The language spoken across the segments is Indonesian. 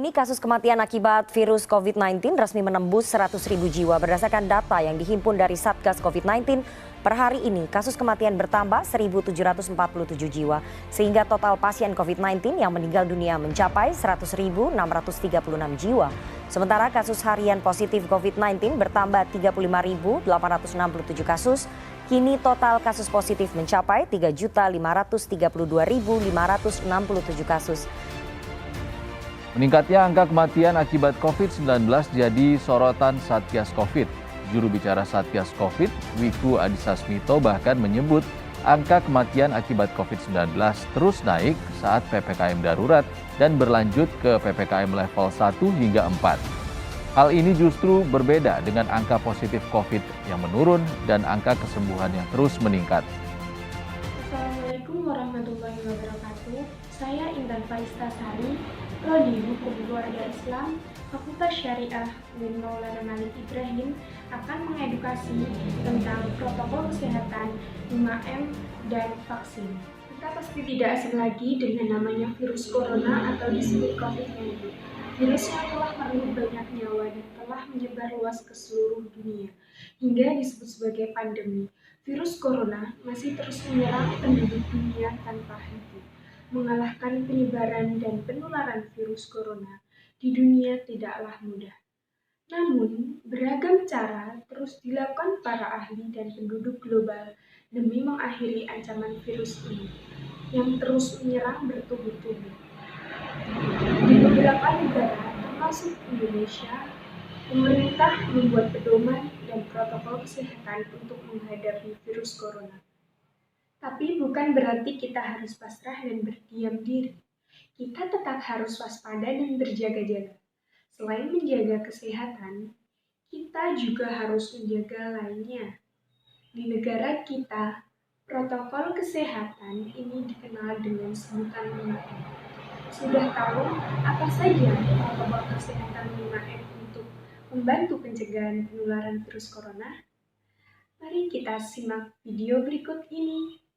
Ini kasus kematian akibat virus COVID-19 resmi menembus 100.000 jiwa berdasarkan data yang dihimpun dari Satgas COVID-19. Per hari ini kasus kematian bertambah 1.747 jiwa sehingga total pasien COVID-19 yang meninggal dunia mencapai 100.636 jiwa. Sementara kasus harian positif COVID-19 bertambah 35.867 kasus. Kini total kasus positif mencapai 3.532.567 kasus. Meningkatnya angka kematian akibat COVID-19 jadi sorotan Satgas COVID. Juru bicara Satgas COVID, Wiku Adhisa Smito bahkan menyebut angka kematian akibat COVID-19 terus naik saat PPKM darurat dan berlanjut ke PPKM level 1 hingga 4. Hal ini justru berbeda dengan angka positif COVID yang menurun dan angka kesembuhan yang terus meningkat. Assalamualaikum warahmatullahi wabarakatuh. Saya Intan Faistasari, Prodi Hukum Keluarga Islam, Fakultas Syariah UIN Maulana Malik Ibrahim akan mengedukasi tentang protokol kesehatan 5M dan vaksin. Kita pasti tidak asing lagi dengan namanya virus corona atau disebut COVID-19. Virus yang telah merenggut banyak nyawa dan telah menyebar luas ke seluruh dunia hingga disebut sebagai pandemi. Virus corona masih terus menyerang penduduk dunia tanpa henti. Mengalahkan penyebaran dan penularan virus corona di dunia tidaklah mudah. Namun, beragam cara terus dilakukan para ahli dan penduduk global demi mengakhiri ancaman virus ini yang terus menyerang bertubi-tubi. Di beberapa negara, termasuk Indonesia, pemerintah membuat pedoman dan protokol kesehatan untuk menghadapi virus corona. Tapi bukan berarti kita harus pasrah dan berdiam diri. Kita tetap harus waspada dan berjaga-jaga. Selain menjaga kesehatan, kita juga harus menjaga lainnya. Di negara kita, protokol kesehatan ini dikenal dengan sebutan 5M. Sudah tahu apa saja protokol kesehatan 5M untuk membantu pencegahan penularan virus corona? Mari kita simak video berikut ini.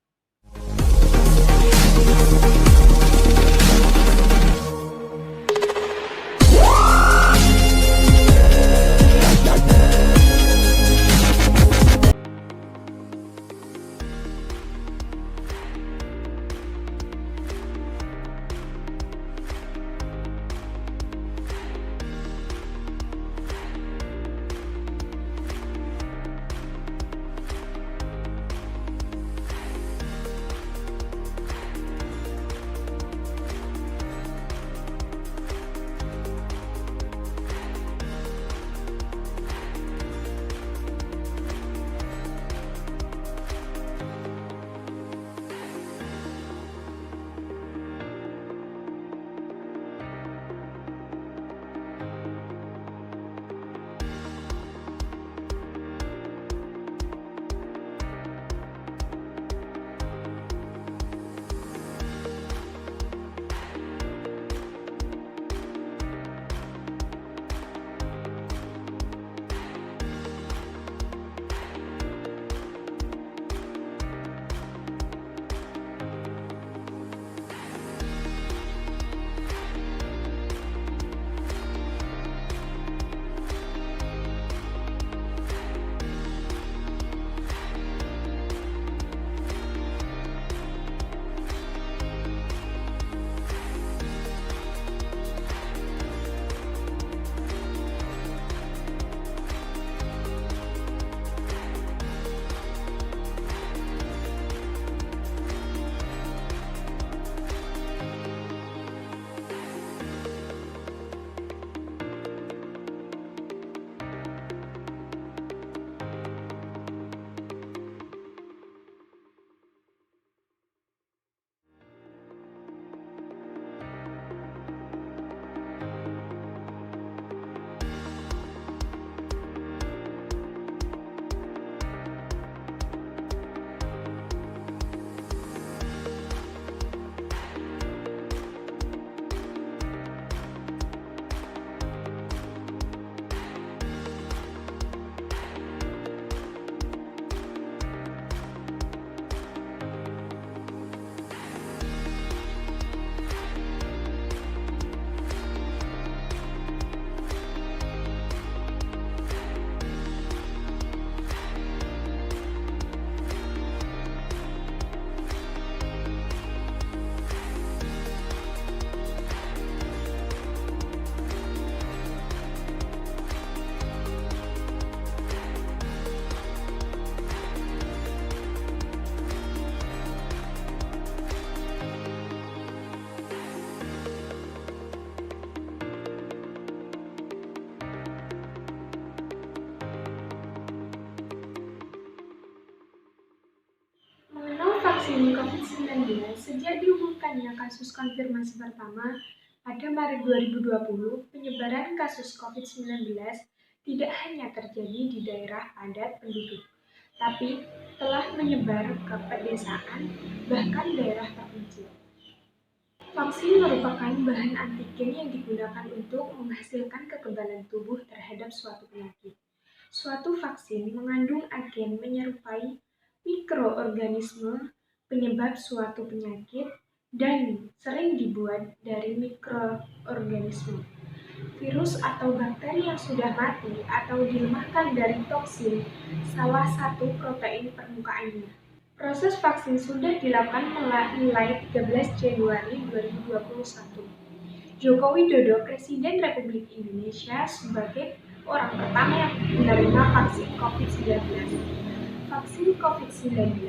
vaksin COVID-19 sejak diumumkannya kasus konfirmasi pertama pada Maret 2020, penyebaran kasus COVID-19 tidak hanya terjadi di daerah padat penduduk, tapi telah menyebar ke pedesaan, bahkan daerah terpencil. Vaksin merupakan bahan antigen yang digunakan untuk menghasilkan kekebalan tubuh terhadap suatu penyakit. Suatu vaksin mengandung agen menyerupai mikroorganisme penyebab suatu penyakit dan sering dibuat dari mikroorganisme, virus atau bakteri yang sudah mati atau dilemahkan dari toksin salah satu protein permukaannya. Proses vaksin sudah dilakukan mulai 13 Januari 2021. Joko Widodo, Presiden Republik Indonesia, sebagai orang pertama yang menerima vaksin COVID-19. Vaksin COVID-19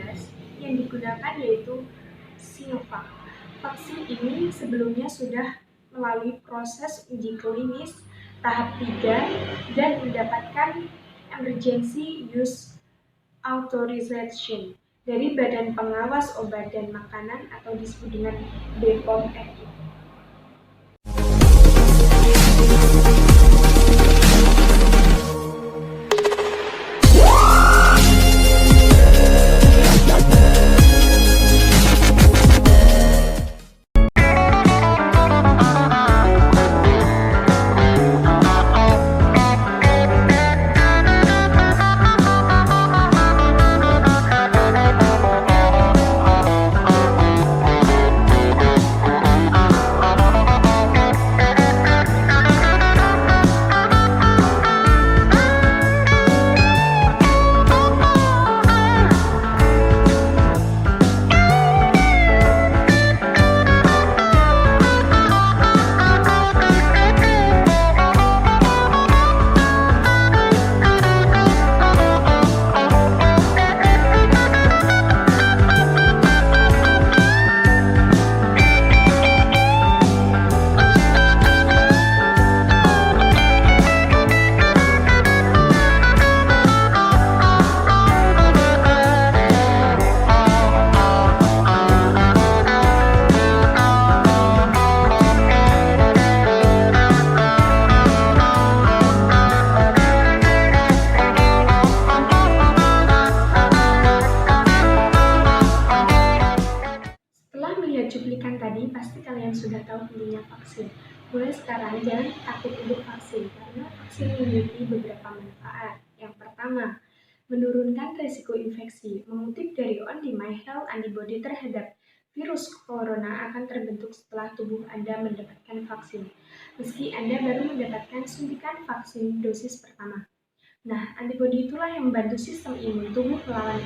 yang digunakan yaitu Sinovac. Vaksin ini sebelumnya sudah melalui proses uji klinis tahap 3 dan mendapatkan Emergency Use Authorization dari Badan Pengawas Obat dan Makanan atau disebut dengan BPOM RI. Cuplikan tadi, pasti kalian sudah tahu pentingnya vaksin. Mulai sekarang, jangan takut untuk vaksin, karena vaksin memiliki beberapa manfaat. Yang pertama, menurunkan risiko infeksi. Mengutip dari On-Demand Health, antibodi terhadap virus corona akan terbentuk setelah tubuh Anda mendapatkan vaksin, meski Anda baru mendapatkan suntikan vaksin dosis pertama. Nah, antibodi itulah yang membantu sistem imun tubuh melawan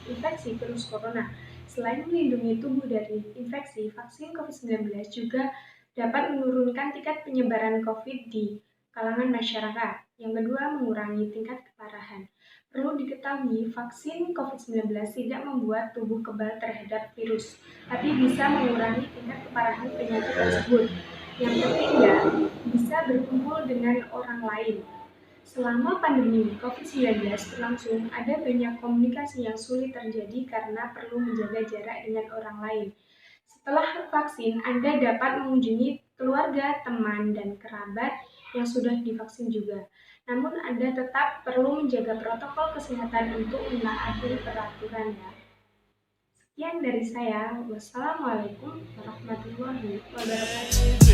infeksi virus corona. Selain melindungi tubuh dari infeksi, vaksin COVID-19 juga dapat menurunkan tingkat penyebaran COVID di kalangan masyarakat. Yang kedua, mengurangi tingkat keparahan. Perlu diketahui, vaksin COVID-19 tidak membuat tubuh kebal terhadap virus, tapi bisa mengurangi tingkat keparahan penyakit tersebut. Yang ketiga, bisa berkumpul dengan orang lain. Selama pandemi COVID-19 berlangsung, ada banyak komunikasi yang sulit terjadi karena perlu menjaga jarak dengan orang lain. Setelah vaksin, Anda dapat mengunjungi keluarga, teman, dan kerabat yang sudah divaksin juga. Namun, Anda tetap perlu menjaga protokol kesehatan untuk menaati peraturan ya. Sekian dari saya. Wassalamualaikum warahmatullahi wabarakatuh.